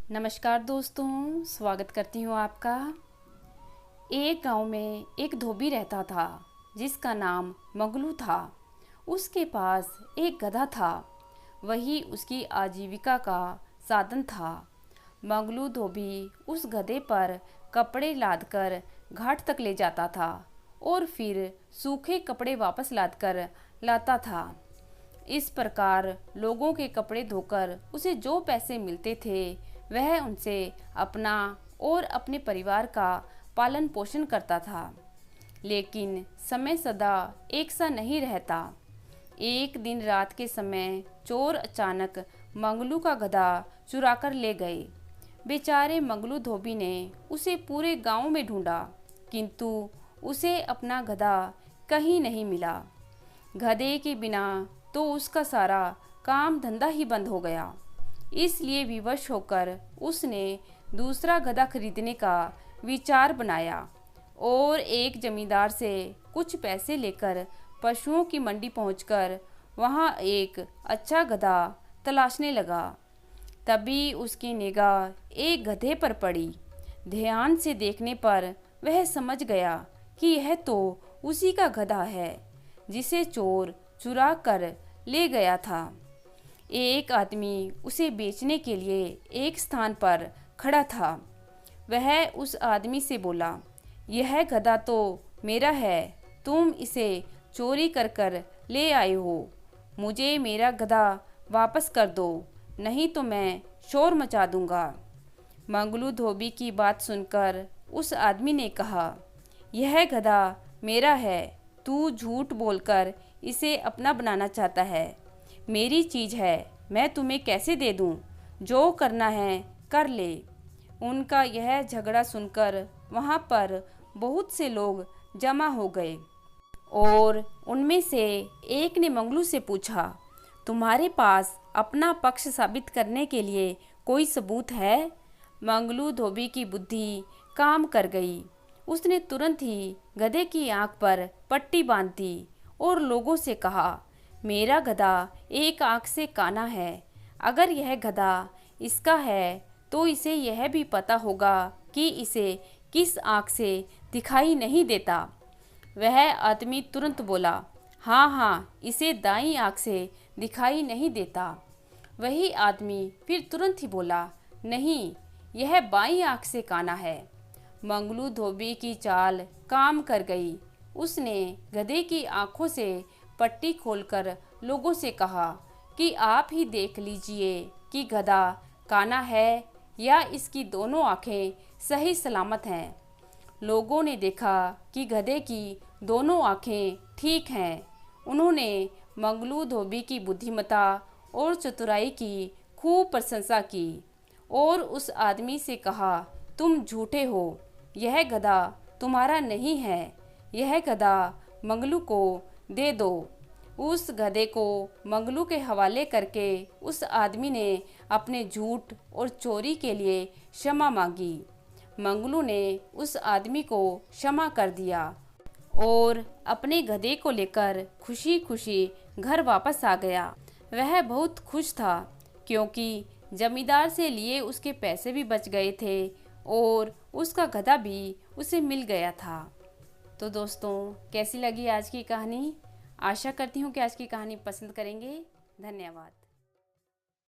नमस्कार दोस्तों, स्वागत करती हूँ आपका। एक गांव में एक धोबी रहता था जिसका नाम मंगलू था। उसके पास एक गधा था, वही उसकी आजीविका का साधन था। मंगलू धोबी उस गधे पर कपड़े लादकर घाट तक ले जाता था और फिर सूखे कपड़े वापस लादकर लाता था। इस प्रकार लोगों के कपड़े धोकर उसे जो पैसे मिलते थे वह उनसे अपना और अपने परिवार का पालन पोषण करता था। लेकिन समय सदा एक सा नहीं रहता। एक दिन रात के समय चोर अचानक मंगलू का गधा चुरा कर ले गए। बेचारे मंगलू धोबी ने उसे पूरे गांव में ढूंढा, किंतु उसे अपना गधा कहीं नहीं मिला। गधे के बिना तो उसका सारा काम धंधा ही बंद हो गया। इसलिए विवश होकर उसने दूसरा गधा खरीदने का विचार बनाया और एक जमींदार से कुछ पैसे लेकर पशुओं की मंडी पहुंचकर वहां एक अच्छा गधा तलाशने लगा। तभी उसकी निगाह एक गधे पर पड़ी। ध्यान से देखने पर वह समझ गया कि यह तो उसी का गधा है जिसे चोर चुरा कर ले गया था। एक आदमी उसे बेचने के लिए एक स्थान पर खड़ा था। वह उस आदमी से बोला, यह गधा तो मेरा है, तुम इसे चोरी कर कर ले आए हो। मुझे मेरा गधा वापस कर दो, नहीं तो मैं शोर मचा दूंगा। मंगलू धोबी की बात सुनकर उस आदमी ने कहा, यह गधा मेरा है, तू झूठ बोलकर इसे अपना बनाना चाहता है। मेरी चीज़ है, मैं तुम्हें कैसे दे दूं? जो करना है कर ले। उनका यह झगड़ा सुनकर वहां पर बहुत से लोग जमा हो गए और उनमें से एक ने मंगलू से पूछा, तुम्हारे पास अपना पक्ष साबित करने के लिए कोई सबूत है? मंगलू धोबी की बुद्धि काम कर गई। उसने तुरंत ही गधे की आंख पर पट्टी बांध दी और लोगों से कहा, मेरा गधा एक आंख से काना है। अगर यह गधा इसका है तो इसे यह भी पता होगा कि इसे किस आंख से दिखाई नहीं देता। वह आदमी तुरंत बोला, हाँ हाँ, इसे दाईं आंख से दिखाई नहीं देता। वही आदमी फिर तुरंत ही बोला, नहीं, यह बाईं आंख से काना है। मंगलू धोबी की चाल काम कर गई। उसने गधे की आंखों से पट्टी खोलकर लोगों से कहा कि आप ही देख लीजिए कि गधा काना है या इसकी दोनों आंखें सही सलामत हैं। लोगों ने देखा कि गधे की दोनों आंखें ठीक हैं। उन्होंने मंगलू धोबी की बुद्धिमत्ता और चतुराई की खूब प्रशंसा की और उस आदमी से कहा, तुम झूठे हो, यह गधा तुम्हारा नहीं है, यह गधा मंगलू को दे दो। उस गधे को मंगलू के हवाले करके उस आदमी ने अपने झूठ और चोरी के लिए क्षमा मांगी। मंगलू ने उस आदमी को क्षमा कर दिया और अपने गधे को लेकर खुशी खुशी घर वापस आ गया। वह बहुत खुश था क्योंकि जमींदार से लिए उसके पैसे भी बच गए थे और उसका गधा भी उसे मिल गया था। तो दोस्तों, कैसी लगी आज की कहानी? आशा करती हूँ कि आज की कहानी पसंद करेंगे। धन्यवाद।